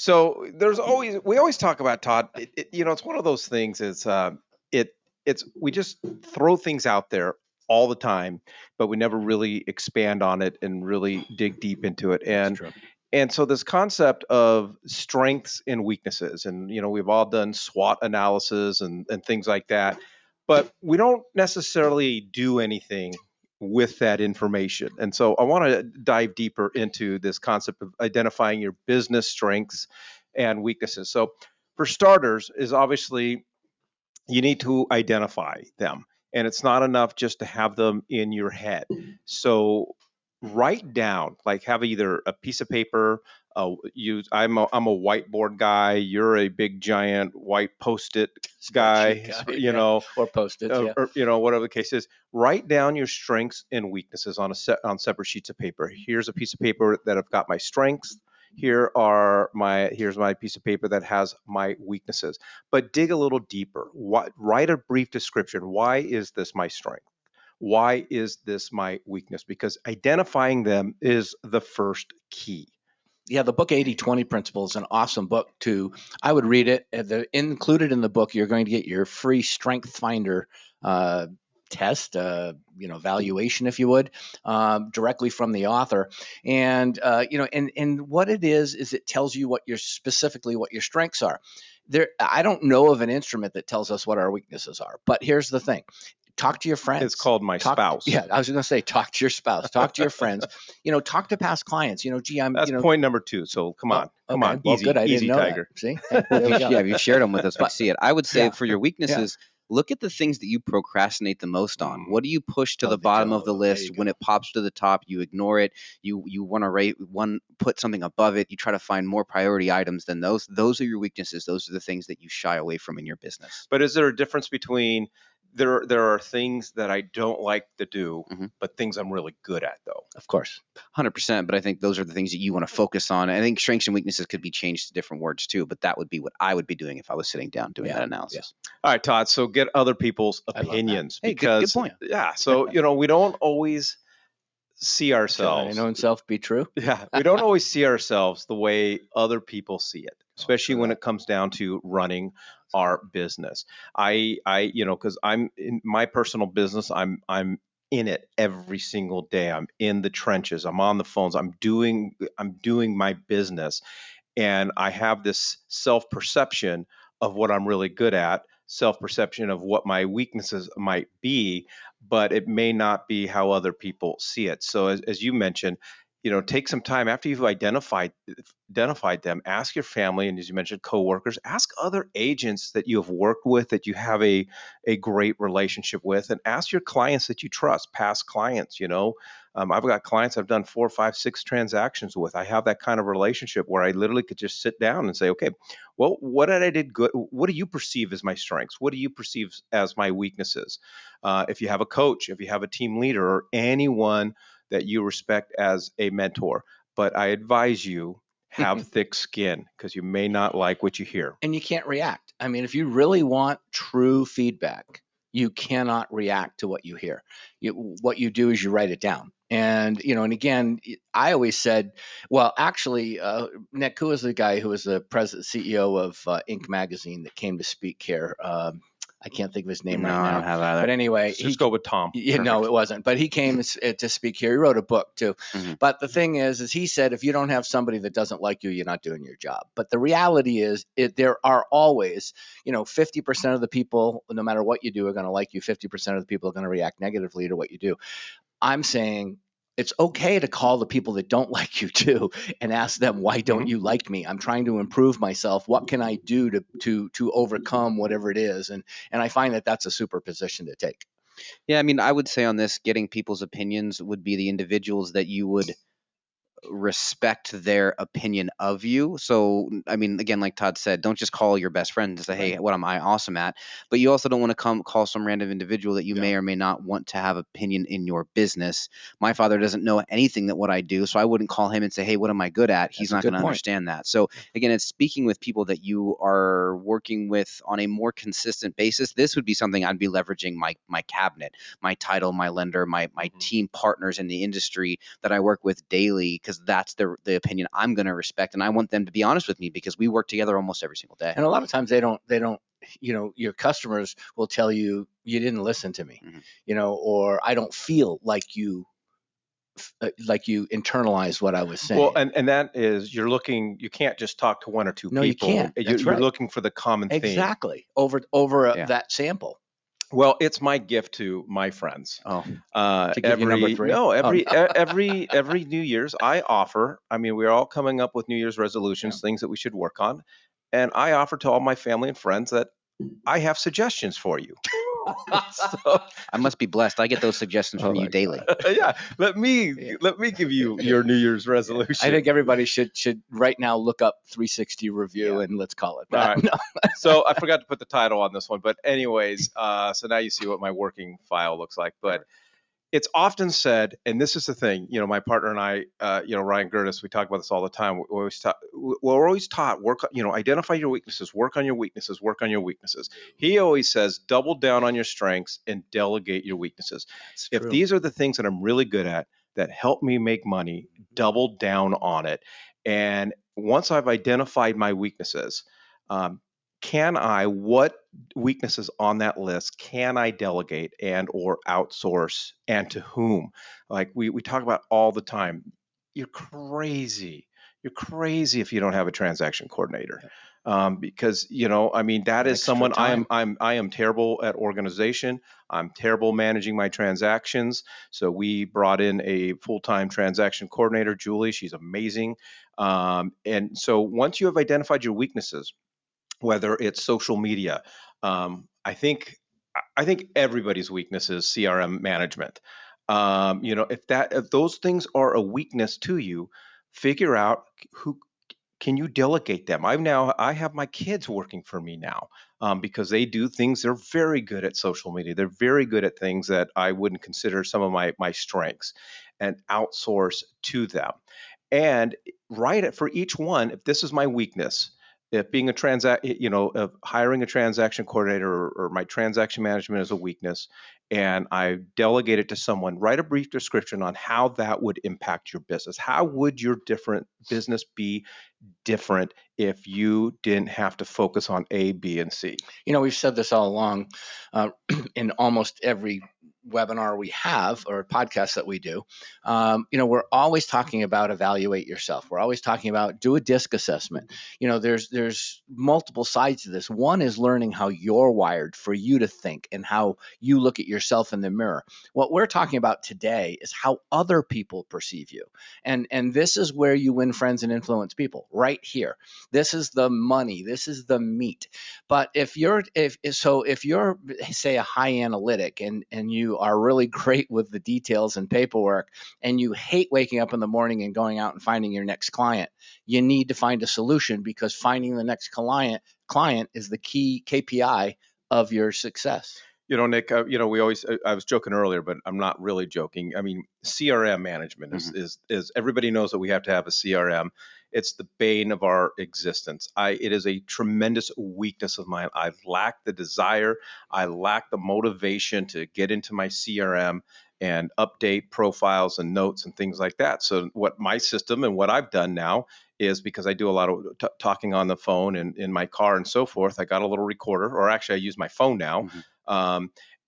So we always talk about Todd. It's one of those things. It we just throw things out there all the time, but we never really expand on it and really dig deep into it. That's And true. and so this concept of strengths and weaknesses, and we've all done SWOT analysis and things like that, but we don't necessarily do anything with that information. And so I want to dive deeper into this concept of identifying your business strengths and weaknesses. So for starters, is obviously you need to identify them, and it's not enough just to have them in your head. So write down, like have either a piece of paper. Use I'm a whiteboard guy. You're a big giant white post-it Spreadsheet guy. guy, yeah, or post-its, yeah. Or whatever the case is. Write down your strengths and weaknesses on separate sheets of paper. Here's a piece of paper that I've got my strengths. Here's my piece of paper that has my weaknesses. But dig a little deeper. Write a brief description. Why is this my strength? Why is this my weakness? Because identifying them is the first key. Yeah, the book 80/20 Principle is an awesome book too. I would read it. Included in the book, you're going to get your free Strength Finder uh, test, valuation, if you would, directly from the author. And and what it is it tells you specifically what your strengths are. I don't know of an instrument that tells us what our weaknesses are. But here's the thing: talk to your friends. It's called my spouse. Yeah, I was going to say, talk to your spouse, talk to your friends, talk to past clients. Gee, That's point number 2. So come on, come okay. on, Well, easy, good. I easy, didn't know Tiger. that. See, there we go. Yeah, you shared them with us. We see it. I would say Yeah. for your weaknesses, look at the things that you procrastinate the most on. What do you push to Oh, the bottom of the there you list? go. When it pops to the top, you ignore it. You want to rate one, put something above it. You try to find more priority items than those. Those are your weaknesses. Those are the things that you shy away from in your business. But is there a difference between there are things that I don't like to do, but things I'm really good at though? Of course. 100%, but I think those are the things that you want to focus on. I think strengths and weaknesses could be changed to different words too, but that would be what I would be doing if I was sitting down doing that analysis. All right, Todd. So get other people's I love that. opinions Hey, because good point. yeah. So we don't always see Shall ourselves. thine own self be true? Yeah, we don't always see ourselves the way other people see it, especially when it comes down to running our business. Because I'm in my personal business, I'm in it every single day. I'm in the trenches. I'm on the phones. I'm doing my business, and I have this self perception of what I'm really good at, self perception of what my weaknesses might be, but it may not be how other people see it. So as you mentioned, take some time after you've identified them, ask your family, and as you mentioned, coworkers, ask other agents that you have worked with, that you have a great relationship with, and ask your clients that you trust, past clients. I've got clients I've done 4, 5, 6 transactions with. I have that kind of relationship where I literally could just sit down and say, okay, well, what did I did good? What do you perceive as my strengths? What do you perceive as my weaknesses? If you have a coach, if you have a team leader, or anyone that you respect as a mentor. But I advise you, have thick skin, because you may not like what you hear. And you can't react. I mean, if you really want true feedback, you cannot react to what you hear. What you do is you write it down. And again, I always said, well, actually, Nick, who was the guy who was the president, CEO of Inc. magazine that came to speak here? I can't think of his name right now. I don't have either. But anyway, just go with Tom. No, it wasn't. But he came to speak here. He wrote a book too. But the thing is he said, if you don't have somebody that doesn't like you, you're not doing your job. But the reality is, there are always, 50% of the people, no matter what you do, are going to like you. 50% of the people are going to react negatively to what you do. I'm saying it's okay to call the people that don't like you too and ask them, why don't you like me? I'm trying to improve myself. What can I do to overcome whatever it is? And I find that that's a super position to take. Yeah, I mean, I would say on this, getting people's opinions would be the individuals that you would respect their opinion of you. So, I mean, again, like Todd said, don't just call your best friend and say, hey, what am I awesome at? But you also don't want to call some random individual that you may or may not want to have opinion in your business. My father doesn't know anything that what I do, so I wouldn't call him and say, hey, what am I good at? He's not going to understand that. So again, it's speaking with people that you are working with on a more consistent basis. This would be something I'd be leveraging my cabinet, my title, my lender, my team partners in the industry that I work with daily, because that's the opinion I'm going to respect, and I want them to be honest with me because we work together almost every single day. And a lot of times they don't, your customers will tell you, you didn't listen to me, or I don't feel like you internalized what I was saying. Well, and that is, you can't just talk to one or two No, people. you can't. That's You're right. looking for the common theme. Exactly. Over that sample. Well, it's my gift to my friends. To give you number 3? No, every New Year's I offer. I mean, we're all coming up with New Year's resolutions, things that we should work on, and I offer to all my family and friends that I have suggestions for you. So, I must be blessed. I get those suggestions from you daily. Yeah, let me give you your New Year's resolution. I think everybody should right now look up 360 review and let's call it that. All right. No. So I forgot to put the title on this one, but anyways, so now you see what my working file looks like. But it's often said, and this is the thing, my partner and I, Ryan Gertis, we talk about this all the time. We're always taught, identify your weaknesses, work on your weaknesses, work on your weaknesses. He always says, double down on your strengths and delegate your weaknesses. If these are the things that I'm really good at that help me make money, double down on it. And once I've identified my weaknesses, what weaknesses on that list can I delegate and or outsource, and to whom? Like we talk about all the time. You're crazy if you don't have a transaction coordinator. Because that is someone. I am terrible at organization. I'm terrible managing my transactions. So we brought in a full-time transaction coordinator, Julie. She's amazing. And so once you have identified your weaknesses, whether it's social media, I think everybody's weakness is CRM management. If those things are a weakness to you, figure out who can you delegate them. I have my kids working for me now, because they do things. They're very good at social media. They're very good at things that I wouldn't consider some of my strengths, and outsource to them. And write it for each one. If this is my weakness, if being of hiring a transaction coordinator, or my transaction management is a weakness, and I delegate it to someone, write a brief description on how that would impact your business. How would your different business be different if you didn't have to focus on A, B, and C? We've said this all along, in almost every webinar we have or podcast that we do. We're always talking about evaluate yourself. We're always talking about do a DISC assessment. There's multiple sides to this. One is learning how you're wired for you to think and how you look at yourself in the mirror. What we're talking about today is how other people perceive you. And this is where you win friends and influence people, right here. This is the money. This is the meat. But if you're say a high analytic and you are really great with the details and paperwork, and you hate waking up in the morning and going out and finding your next client, you need to find a solution, because finding the next client is the key KPI of your success. Nick, we always, I was joking earlier, but I'm not really joking. I mean, CRM management is everybody knows that we have to have a CRM. It's the bane of our existence. It is a tremendous weakness of mine. I lack the desire. I lack the motivation to get into my CRM and update profiles and notes and things like that. So what my system and what I've done now is, because I do a lot of talking on the phone and in my car and so forth, I got a little recorder, or actually I use my phone now.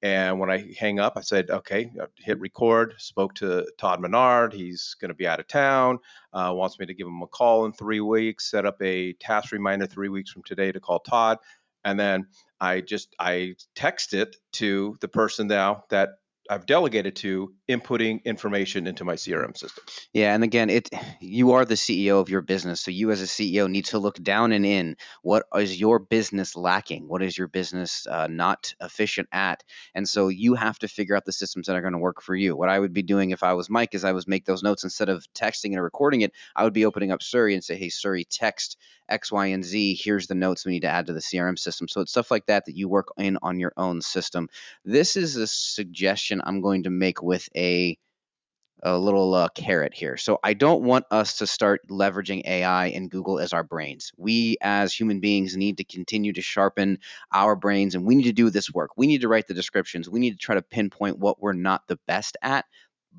And when I hang up, I said, okay, hit record, spoke to Todd Menard. He's going to be out of town, wants me to give him a call in 3 weeks, set up a task reminder 3 weeks from today to call Todd. And then I text it to the person now that I've delegated to, inputting information into my CRM system. Yeah, and again, you are the CEO of your business, so you as a CEO need to look down and in. What is your business lacking? What is your business not efficient at? And so you have to figure out the systems that are going to work for you. What I would be doing if I was Mike is I would make those notes instead of texting and recording it. I would be opening up Surrey and say, hey, Surrey, text X, Y, and Z. Here's the notes we need to add to the CRM system. So it's stuff like that you work in on your own system. This is a suggestion I'm going to make with a little carrot here. So I don't want us to start leveraging AI and Google as our brains. We as human beings need to continue to sharpen our brains, and we need to do this work. We need to write the descriptions. We need to try to pinpoint what we're not the best at.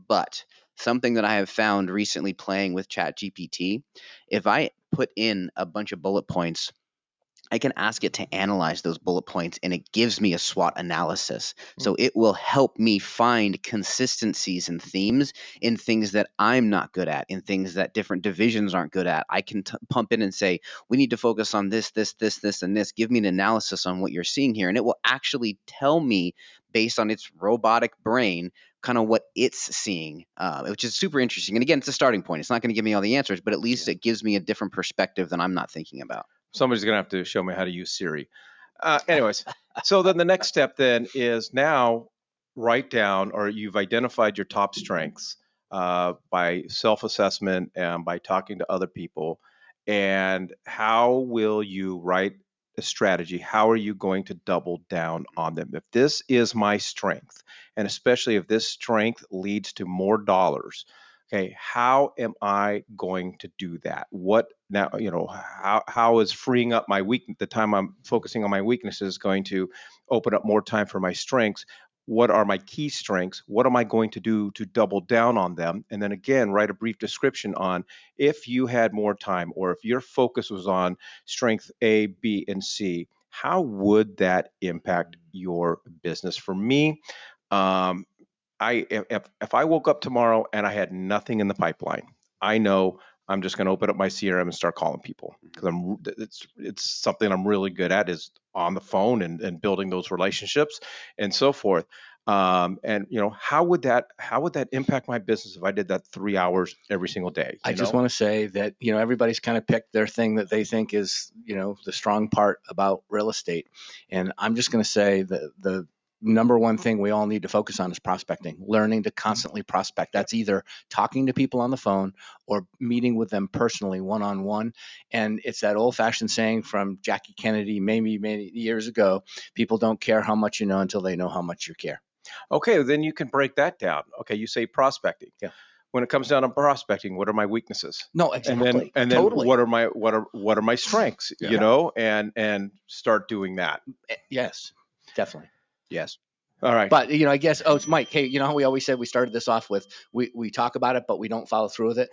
But something that I have found recently playing with ChatGPT, if I put in a bunch of bullet points, I can ask it to analyze those bullet points and it gives me a SWOT analysis. So it will help me find consistencies and themes in things that I'm not good at, in things that different divisions aren't good at. I can pump in and say, we need to focus on this, this, this, this, and this. Give me an analysis on what you're seeing here. And it will actually tell me, based on its robotic brain, kind of what it's seeing, which is super interesting. And again, it's a starting point. It's not going to give me all the answers, but at least it gives me a different perspective than I'm not thinking about. Somebody's going to have to show me how to use Siri. Anyways, so then the next step then is now write down, or you've identified your top strengths by self-assessment and by talking to other people. And how will you write a strategy? How are you going to double down on them? If this is my strength, and especially if this strength leads to more dollars, okay, how am I going to do that? What now, how is freeing up the time I'm focusing on my weaknesses going to open up more time for my strengths? What are my key strengths? What am I going to do to double down on them? And then again, write a brief description on, if you had more time, or if your focus was on strength A, B, and C, how would that impact your business? For me, if I woke up tomorrow and I had nothing in the pipeline, I know I'm just going to open up my CRM and start calling people, because it's something I'm really good at, is on the phone and building those relationships and so forth. And how would that impact my business if I did that 3 hours every single day? I just want to say that, everybody's kind of picked their thing that they think is, the strong part about real estate. And I'm just going to say that the number one thing we all need to focus on is prospecting, learning to constantly prospect. That's either talking to people on the phone or meeting with them personally, one-on-one. And it's that old-fashioned saying from Jackie Kennedy, maybe many years ago: people don't care how much you know until they know how much you care. Okay, then you can break that down. Okay, you say prospecting. Yeah. When it comes down to prospecting, what are my weaknesses? No, exactly. And then Totally. what are my strengths? Yeah. And start doing that. Yes, definitely. Yes. All right. But I guess, it's Mike. Hey, how we always said we started this off with, we talk about it, but we don't follow through with it.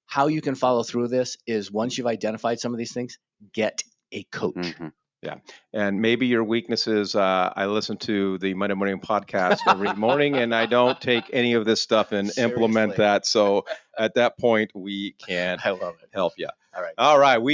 How you can follow through with this is, once you've identified some of these things, get a coach. Mm-hmm. Yeah. And maybe your weakness is, I listen to the Monday morning podcast every morning and I don't take any of this stuff and implement Seriously. that. So at that point, we can I love it. help you. All right. All right.